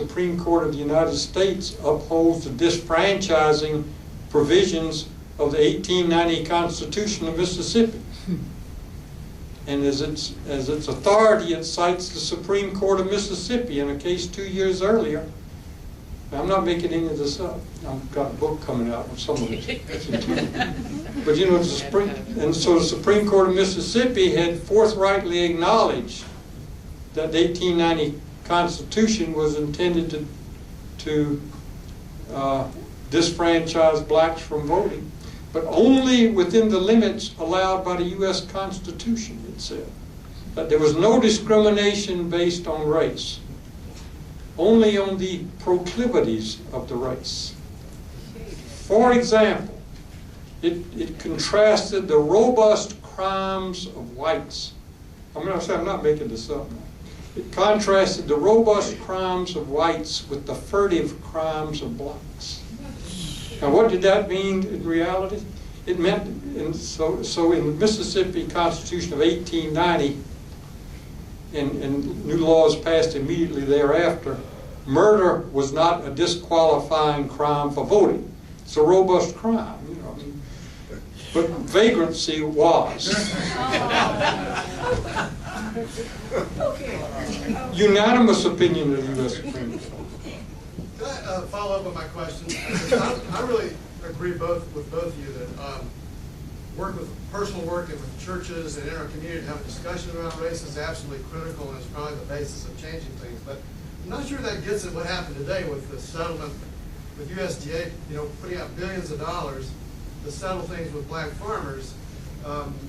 Supreme Court of the United States upholds the disfranchising provisions of the 1890 Constitution of Mississippi. And as its authority, it cites the Supreme Court of Mississippi in a case 2 years earlier. Now, I'm not making any of this up. I've got a book coming out with some of it. But you know, and so the Supreme Court of Mississippi had forthrightly acknowledged that the 1890 Constitution was intended to disfranchise blacks from voting, but only within the limits allowed by the U.S. Constitution, it said. That there was no discrimination based on race, only on the proclivities of the race. For example, it contrasted the robust crimes of whites. I'm not making this up now. It contrasted the robust crimes of whites with the furtive crimes of blacks. Now, what did that mean in reality? It meant, so in the Mississippi Constitution of 1890, and new laws passed immediately thereafter, murder was not a disqualifying crime for voting. It's a robust crime, you know. But vagrancy was. Unanimous opinion of the U.S. Supreme Court. Can I follow up on my question? I really agree with both of you that personal work and with churches and in our community to have a discussion about race is absolutely critical and is probably the basis of changing things. But I'm not sure that gets at what happened today with the settlement with USDA, putting out billions of dollars to settle things with black farmers.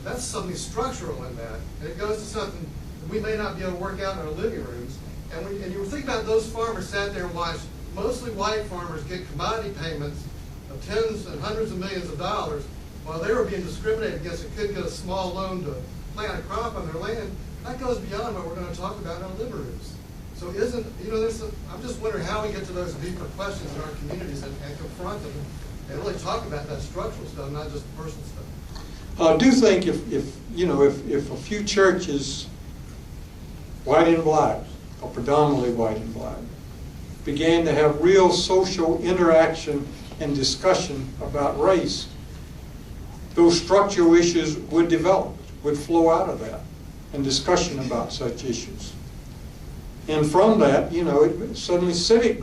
That's something structural in that. And it goes to something that we may not be able to work out in our living rooms. And you think about those farmers sat there and watched mostly white farmers get commodity payments of tens and hundreds of millions of dollars while they were being discriminated against and couldn't get a small loan to plant a crop on their land. That goes beyond what we're going to talk about in our living rooms. So I'm just wondering how we get to those deeper questions in our communities and confront them and really talk about that structural stuff, not just the personal stuff. I do think if a few churches, white and black, or predominantly white and black, began to have real social interaction and discussion about race, those structural issues would develop, would flow out of that, and discussion about such issues. And from that, suddenly civic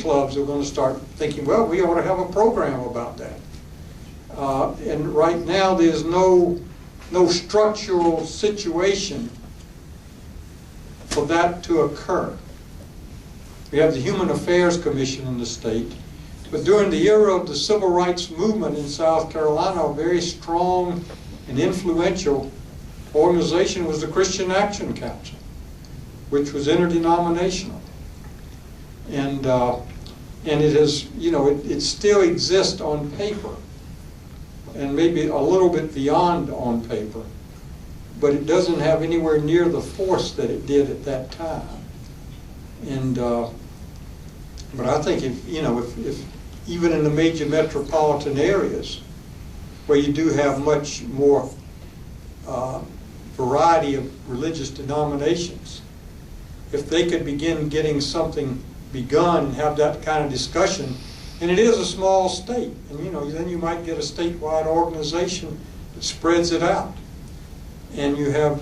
clubs are going to start thinking, well, we ought to have a program about that. And right now, there's no structural situation for that to occur. We have the Human Affairs Commission in the state, but during the era of the Civil Rights Movement in South Carolina, a very strong and influential organization was the Christian Action Council, which was interdenominational. And it has, it still exists on paper, and maybe a little bit beyond on paper, but it doesn't have anywhere near the force that it did at that time. And but I think if even in the major metropolitan areas where you do have much more variety of religious denominations, if they could begin getting something begun and have that kind of discussion, and it is a small state, and then you might get a statewide organization that spreads it out, and you have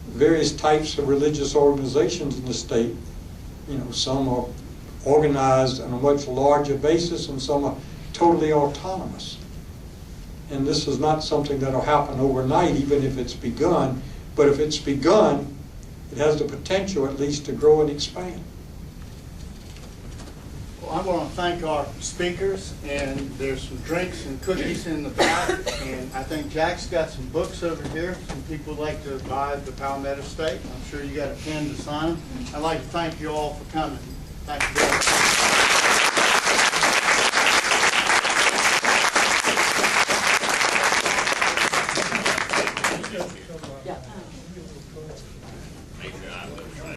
various types of religious organizations in the state. Some are organized on a much larger basis, and some are totally autonomous. And this is not something that will happen overnight, even if it's begun. But if it's begun, it has the potential at least to grow and expand. Well, I want to thank our speakers, and there's some drinks and cookies in the back, and I think Jack's got some books over here. Some people would like to buy the Palmetto State. I'm sure you got a pen to sign them. I'd like to thank you all for coming. Thank you.